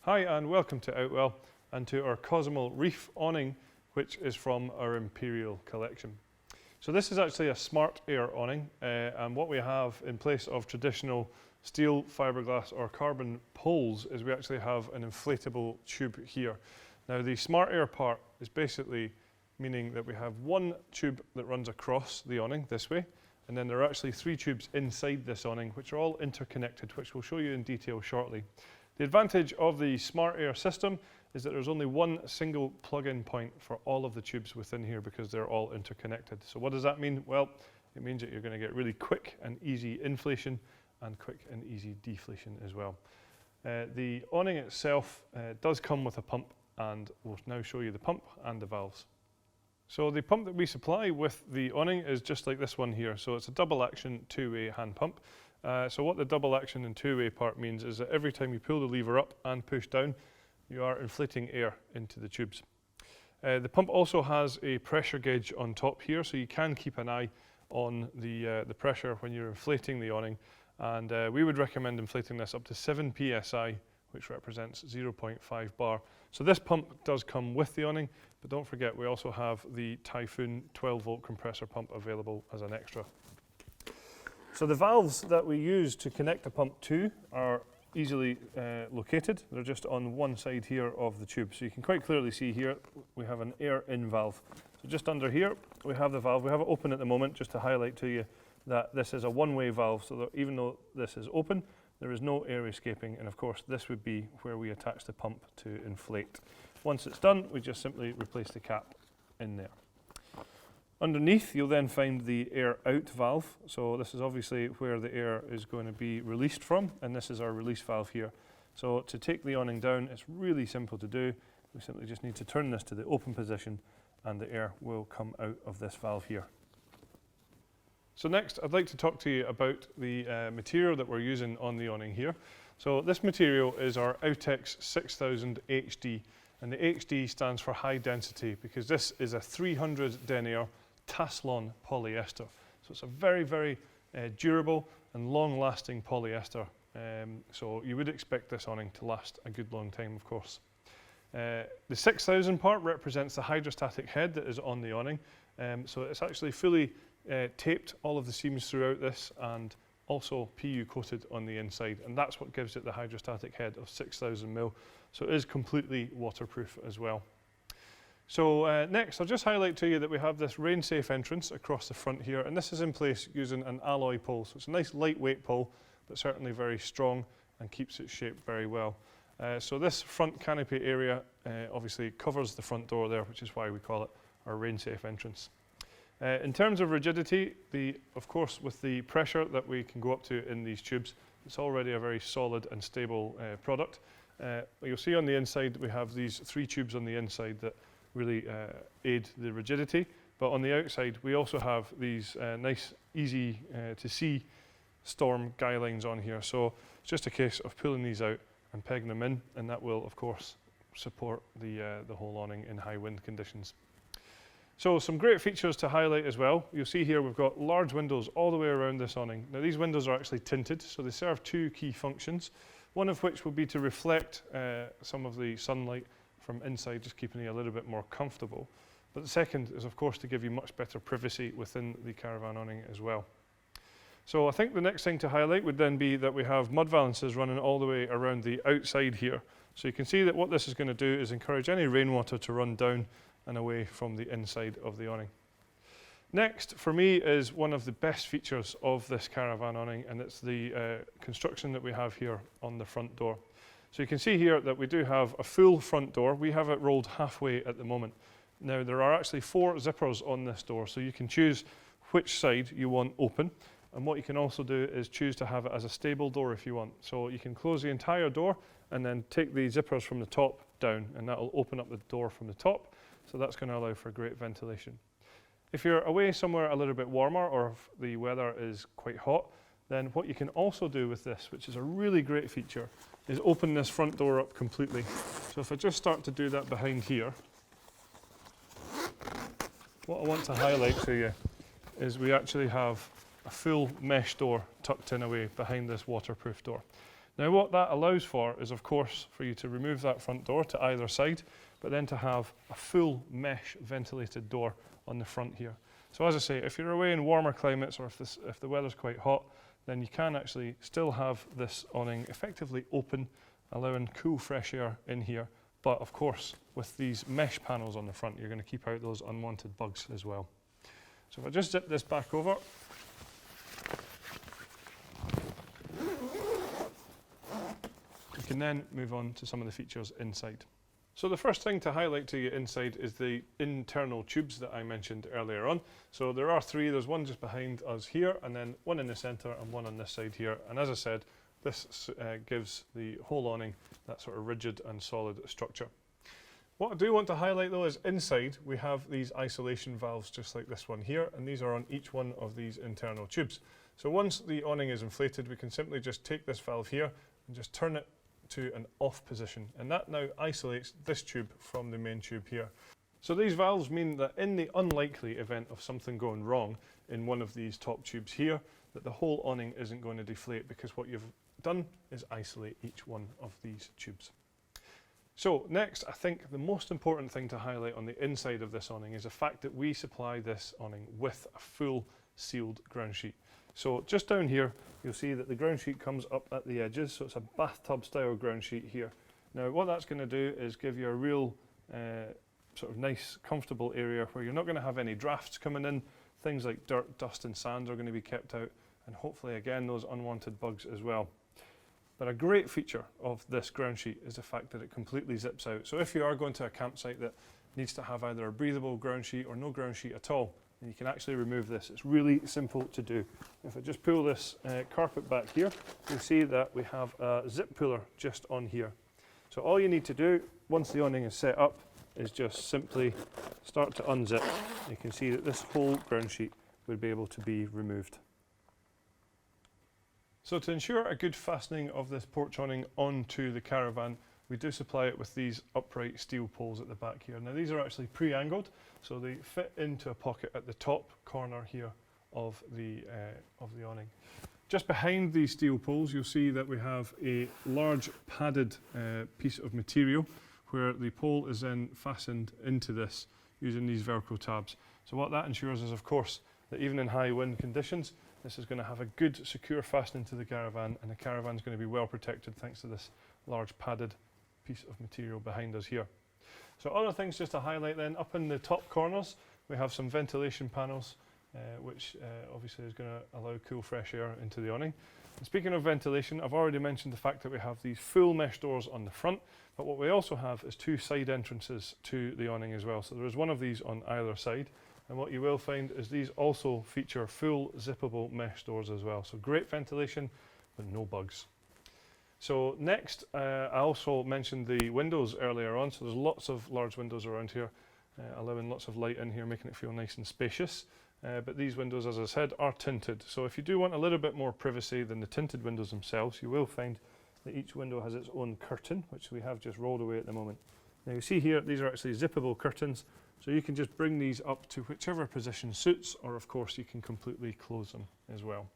Hi and welcome to Outwell and to our Cozumel Reef awning, which is from our Imperial collection. So this is actually a smart air awning, and what we have in place of traditional steel, fiberglass or carbon poles is we actually have an inflatable tube here. Now the smart air part is basically meaning that we have one tube that runs across the awning this way, and then there are actually three tubes inside this awning which are all interconnected, which we'll show you in detail shortly. The advantage of the smart air system is that there's only one single plug-in point for all of the tubes within here because they're all interconnected. So what does that mean? Well, it means that you're going to get really quick and easy inflation and quick and easy deflation as well. The awning itself does come with a pump, and we'll now show you the pump and the valves. So the pump that we supply with the awning is just like this one here. So it's a double action two-way hand pump. So what the double action and two-way part means is that every time you pull the lever up and push down, you are inflating air into the tubes. The pump also has a pressure gauge on top here, so you can keep an eye on the pressure when you're inflating the awning. And we would recommend inflating this up to 7 psi, which represents 0.5 bar. So this pump does come with the awning, but don't forget we also have the Typhoon 12-volt compressor pump available as an extra. So the valves that we use to connect the pump to are easily located. They're just on one side here of the tube. So you can quite clearly see here we have an air in valve. So just under here we have the valve. We have it open at the moment just to highlight to you that this is a one-way valve, so that even though this is open, there is no air escaping, and of course this would be where we attach the pump to inflate. Once it's done, we just simply replace the cap in there. Underneath, you'll then find the air out valve. So this is obviously where the air is going to be released from, and this is our release valve here. So to take the awning down, it's really simple to do. We simply just need to turn this to the open position, and the air will come out of this valve here. So next, I'd like to talk to you about the material that we're using on the awning here. So this material is our Outex 6000 HD, and the HD stands for high density because this is a 300 denier Taslon polyester. So it's a very, very durable and long-lasting polyester. So you would expect this awning to last a good long time, of course. The 6000 part represents the hydrostatic head that is on the awning. So it's actually fully taped, all of the seams throughout this, and also PU coated on the inside, and that's what gives it the hydrostatic head of 6000 mil. So it is completely waterproof as well. So next, I'll just highlight to you that we have this rain-safe entrance across the front here, and this is in place using an alloy pole. So it's a nice lightweight pole, but certainly very strong and keeps its shape very well. So this front canopy area obviously covers the front door there, which is why we call it our rain-safe entrance. In terms of rigidity, of course, with the pressure that we can go up to in these tubes, it's already a very solid and stable product. You'll see on the inside we have these three tubes on the inside that really aid the rigidity, but on the outside we also have these nice, easy to see storm guy lines on here. So it's just a case of pulling these out and pegging them in, and that will, of course, support the whole awning in high wind conditions. So some great features to highlight as well. You'll see here we've got large windows all the way around this awning. Now these windows are actually tinted, so they serve two key functions, one of which will be to reflect some of the sunlight from inside, just keeping you a little bit more comfortable. But the second is, of course, to give you much better privacy within the caravan awning as well. So I think the next thing to highlight would then be that we have mud valances running all the way around the outside here. So you can see that what this is going to do is encourage any rainwater to run down and away from the inside of the awning. Next, for me, is one of the best features of this caravan awning, and it's the construction that we have here on the front door. So you can see here that we do have a full front door. We have it rolled halfway at the moment. Now there are actually 4 zippers on this door, so you can choose which side you want open. And what you can also do is choose to have it as a stable door if you want. So you can close the entire door and then take the zippers from the top down, and that will open up the door from the top. So that's going to allow for great ventilation. If you're away somewhere a little bit warmer, or if the weather is quite hot, then what you can also do with this, which is a really great feature, is open this front door up completely. So if I just start to do that behind here, what I want to highlight to you is we actually have a full mesh door tucked in away behind this waterproof door. Now what that allows for is of course for you to remove that front door to either side, but then to have a full mesh ventilated door on the front here. So as I say, if you're away in warmer climates or if the weather's quite hot, then you can actually still have this awning effectively open, allowing cool fresh air in here. But of course, with these mesh panels on the front, you're going to keep out those unwanted bugs as well. So if I just zip this back over, we can then move on to some of the features inside. So the first thing to highlight to you inside is the internal tubes that I mentioned earlier on. So there are three, there's one just behind us here, and then one in the centre and one on this side here. And as I said, this gives the whole awning that sort of rigid and solid structure. What I do want to highlight though is inside we have these isolation valves just like this one here, and these are on each one of these internal tubes. So once the awning is inflated, we can simply just take this valve here and just turn it to an off position, and that now isolates this tube from the main tube here. So these valves mean that in the unlikely event of something going wrong in one of these top tubes here, that the whole awning isn't going to deflate, because what you've done is isolate each one of these tubes. So next, I think the most important thing to highlight on the inside of this awning is the fact that we supply this awning with a full sealed ground sheet. So just down here, you'll see that the ground sheet comes up at the edges, so it's a bathtub style ground sheet here. Now what that's going to do is give you a real sort of nice, comfortable area where you're not going to have any drafts coming in. Things like dirt, dust and sand are going to be kept out, and hopefully again those unwanted bugs as well. But a great feature of this ground sheet is the fact that it completely zips out. So if you are going to a campsite that needs to have either a breathable ground sheet or no ground sheet at all, then you can actually remove this. It's really simple to do. If I just pull this carpet back here, you'll see that we have a zip puller just on here. So all you need to do once the awning is set up is just simply start to unzip. You can see that this whole ground sheet would be able to be removed. So to ensure a good fastening of this porch awning onto the caravan, we do supply it with these upright steel poles at the back here. Now these are actually pre-angled, so they fit into a pocket at the top corner here of the awning. Just behind these steel poles, you'll see that we have a large padded piece of material where the pole is then fastened into this using these Velcro tabs. So what that ensures is, of course, that even in high wind conditions, this is going to have a good secure fastening to the caravan, and the caravan is going to be well protected thanks to this large padded piece of material behind us here. So other things just to highlight then, up in the top corners we have some ventilation panels which obviously is going to allow cool fresh air into the awning. And speaking of ventilation, I've already mentioned the fact that we have these full mesh doors on the front, but what we also have is two side entrances to the awning as well. So there is one of these on either side, and what you will find is these also feature full zippable mesh doors as well. So great ventilation with no bugs. So next, I also mentioned the windows earlier on. So there's lots of large windows around here, allowing lots of light in here, making it feel nice and spacious. But these windows, as I said, are tinted. So if you do want a little bit more privacy than the tinted windows themselves, you will find that each window has its own curtain, which we have just rolled away at the moment. Now you see here, these are actually zippable curtains. So you can just bring these up to whichever position suits, or of course you can completely close them as well.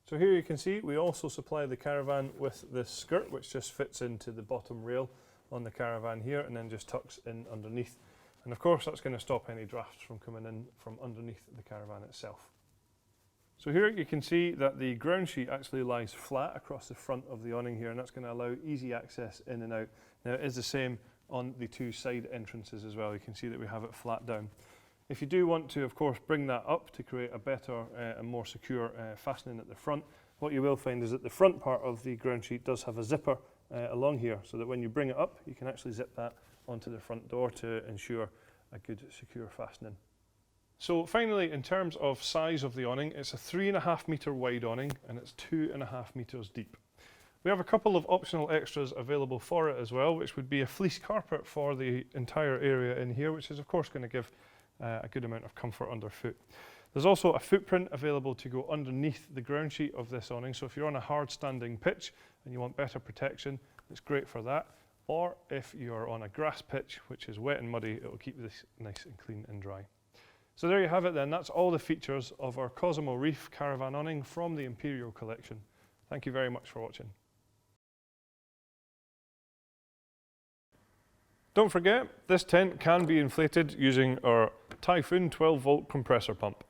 So here you can see we also supply the caravan with this skirt, which just fits into the bottom rail on the caravan here and then just tucks in underneath. And of course that's going to stop any drafts from coming in from underneath the caravan itself. So here you can see that the ground sheet actually lies flat across the front of the awning here, and that's going to allow easy access in and out. Now it is the same on the two side entrances as well. You can see that we have it flat down. If you do want to, of course, bring that up to create a better and more secure fastening at the front, what you will find is that the front part of the ground sheet does have a zipper along here, so that when you bring it up, you can actually zip that onto the front door to ensure a good secure fastening. So finally, in terms of size of the awning, it's a 3.5 metre wide awning and it's 2.5 metres deep. We have a couple of optional extras available for it as well, which would be a fleece carpet for the entire area in here, which is of course going to give a good amount of comfort underfoot. There's also a footprint available to go underneath the ground sheet of this awning, so if you're on a hard standing pitch and you want better protection, it's great for that. Or if you're on a grass pitch, which is wet and muddy, it will keep this nice and clean and dry. So there you have it then, that's all the features of our Cozumel Reef Caravan Awning from the Imperial Collection. Thank you very much for watching. Don't forget, this tent can be inflated using our Typhoon 12 volt compressor pump.